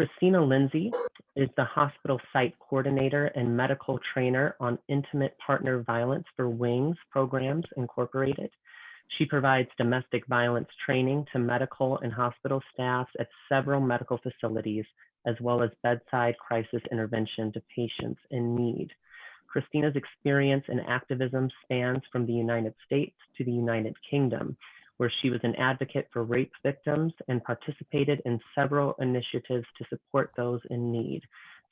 Christina Lindsey is the hospital site coordinator and medical trainer on intimate partner violence for WINGS Programs Incorporated. She provides domestic violence training to medical and hospital staffs at several medical facilities, as well as bedside crisis intervention to patients in need. Christina's experience in activism spans from the United States to the United Kingdom, where she was an advocate for rape victims and participated in several initiatives to support those in need.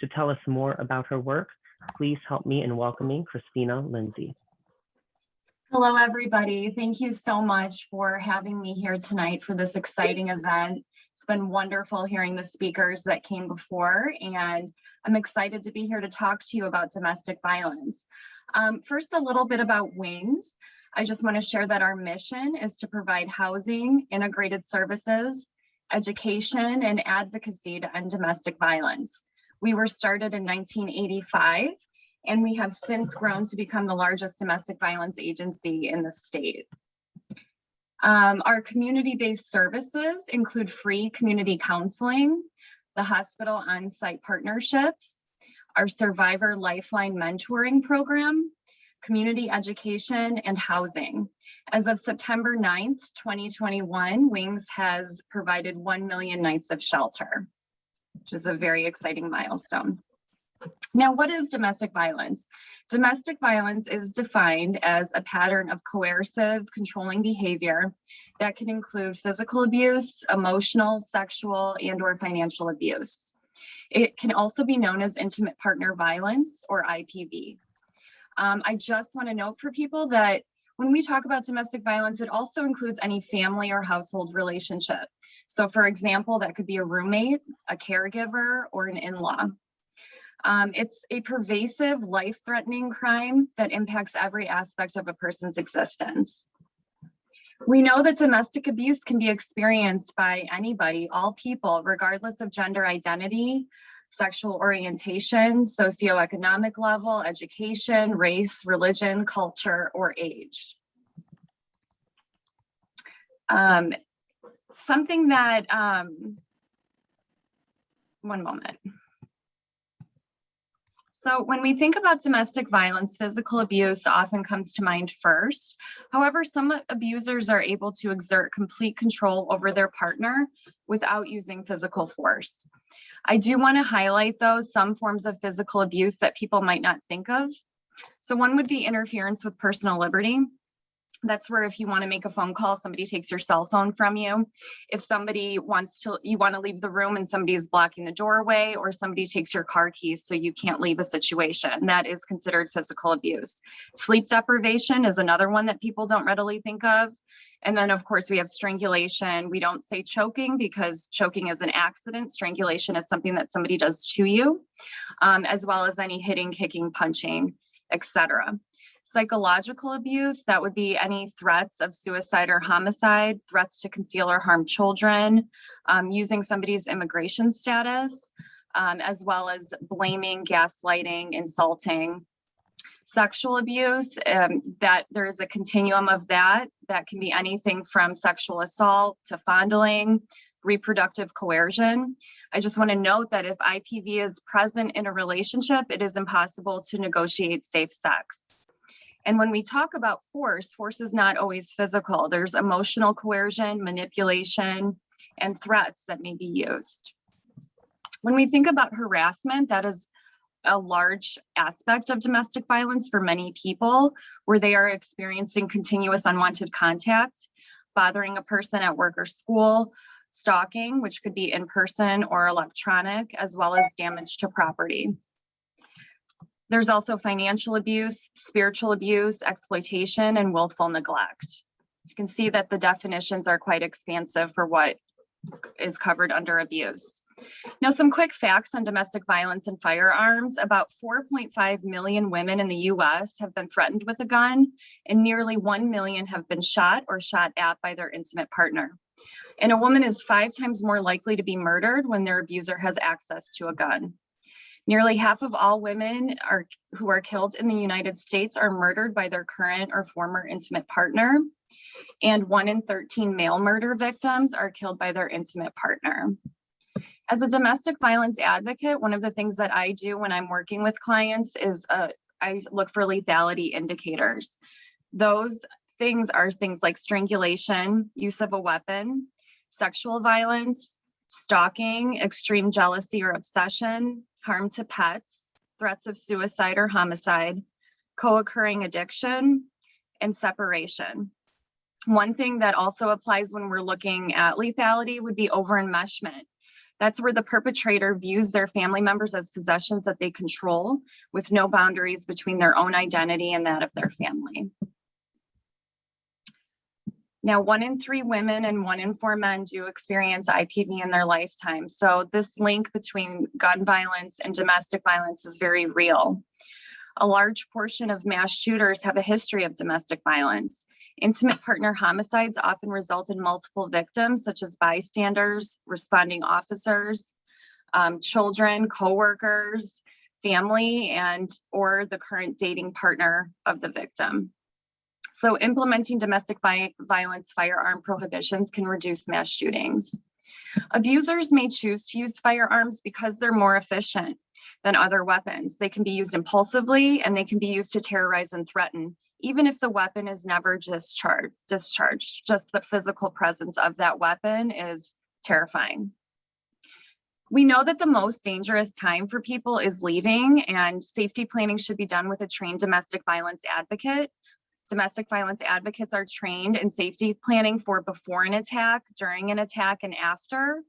To tell us more about her work, please help me in welcoming Christina Lindsey. Hello, everybody. Thank you so much for having me here tonight for this exciting event. It's been wonderful hearing the speakers that came before, and I'm excited to be here to talk to you about domestic violence. First, a little bit about WINGS. I just want to share that our mission is to provide housing, integrated services, education, and advocacy to end domestic violence. We were started in 1985, and we have since grown to become the largest domestic violence agency in the state. Our community-based services include free community counseling, the hospital on-site partnerships, our survivor lifeline mentoring program, community education, and housing. As of September 9th, 2021, WINGS has provided 1 million nights of shelter, which is a very exciting milestone. Now, what is domestic violence? Domestic violence is defined as a pattern of coercive, controlling behavior that can include physical abuse, emotional, sexual, and/or financial abuse. It can also be known as intimate partner violence, or IPV. I just want to note for people that when we talk about domestic violence, it also includes any family or household relationship. So, for example, that could be a roommate, a caregiver, or an in-law. It's a pervasive, life-threatening crime that impacts every aspect of a person's existence. We know that domestic abuse can be experienced by anybody, all people, regardless of gender identity, sexual orientation, socioeconomic level, education, race, religion, culture, or age. Something that, one moment. So when we think about domestic violence, physical abuse often comes to mind first. However, some abusers are able to exert complete control over their partner without using physical force. I do want to highlight, though, some forms of physical abuse that people might not think of. So one would be interference with personal liberty. That's where if you want to make a phone call, somebody takes your cell phone from you. If somebody you want to leave the room and somebody is blocking the doorway, or somebody takes your car keys so you can't leave a situation, that is considered physical abuse. Sleep deprivation is another one that people don't readily think of. And then, of course, we have strangulation. We don't say choking because choking is an accident. Strangulation is something that somebody does to you, as well as any hitting, kicking, punching, etc. Psychological abuse, that would be any threats of suicide or homicide, threats to conceal or harm children, using somebody's immigration status, as well as blaming, gaslighting, insulting. Sexual abuse, that there is a continuum of that can be anything from sexual assault to fondling, reproductive coercion. I just want to note that if IPV is present in a relationship, it is impossible to negotiate safe sex. And when we talk about force is not always physical. There's emotional coercion, manipulation, and threats that may be used. When we think about harassment, that is a large aspect of domestic violence for many people, where they are experiencing continuous unwanted contact, bothering a person at work or school, stalking, which could be in person or electronic, as well as damage to property. There's also financial abuse, spiritual abuse, exploitation, and willful neglect. You can see that the definitions are quite expansive for what is covered under abuse. Now, some quick facts on domestic violence and firearms. About 4.5 million women in the US have been threatened with a gun, and nearly 1 million have been shot or shot at by their intimate partner. And a woman is 5 times more likely to be murdered when their abuser has access to a gun. Nearly half of all women who are killed in the United States are murdered by their current or former intimate partner. And 1 in 13 male murder victims are killed by their intimate partner. As a domestic violence advocate, one of the things that I do when I'm working with clients is I look for lethality indicators. Those things are things like strangulation, use of a weapon, sexual violence, stalking, extreme jealousy or obsession, harm to pets, threats of suicide or homicide, co-occurring addiction, and separation. One thing that also applies when we're looking at lethality would be over-enmeshment. That's where the perpetrator views their family members as possessions that they control, with no boundaries between their own identity and that of their family. Now, 1 in 3 women and 1 in 4 men do experience IPV in their lifetime. So this link between gun violence and domestic violence is very real. A large portion of mass shooters have a history of domestic violence. Intimate partner homicides often result in multiple victims, such as bystanders, responding officers, children, coworkers, family, or the current dating partner of the victim. So implementing domestic violence firearm prohibitions can reduce mass shootings. Abusers may choose to use firearms because they're more efficient than other weapons. They can be used impulsively and they can be used to terrorize and threaten, even if the weapon is never discharged. Just the physical presence of that weapon is terrifying. We know that the most dangerous time for people is leaving, and safety planning should be done with a trained domestic violence advocate. Domestic violence advocates are trained in safety planning for before an attack, during an attack, and after.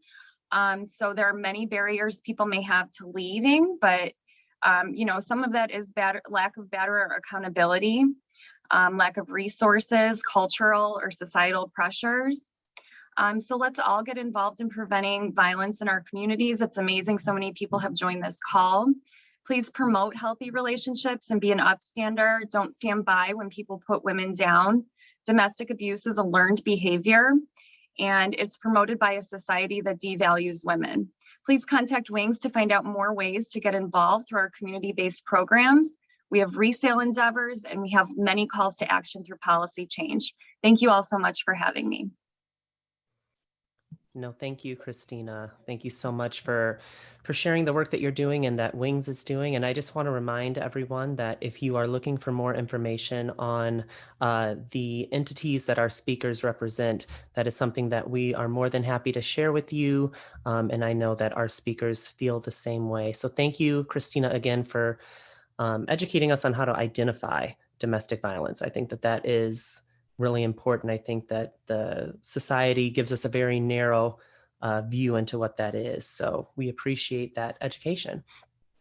So there are many barriers people may have to leaving, but some of that is lack of better accountability, lack of resources, cultural or societal pressures. So let's all get involved in preventing violence in our communities. It's amazing so many people have joined this call. Please promote healthy relationships and be an upstander. Don't stand by when people put women down. Domestic abuse is a learned behavior, and it's promoted by a society that devalues women. Please contact WINGS to find out more ways to get involved through our community-based programs. We have resale endeavors, and we have many calls to action through policy change. Thank you all so much for having me. No, thank you, Christina. Thank you so much for sharing the work that you're doing and that WINGS is doing. And I just want to remind everyone that if you are looking for more information on the entities that our speakers represent, that is something that we are more than happy to share with you. And I know that our speakers feel the same way. So thank you, Christina, again, for educating us on how to identify domestic violence. I think that that is really important. I think that the society gives us a very narrow view into what that is. So we appreciate that education.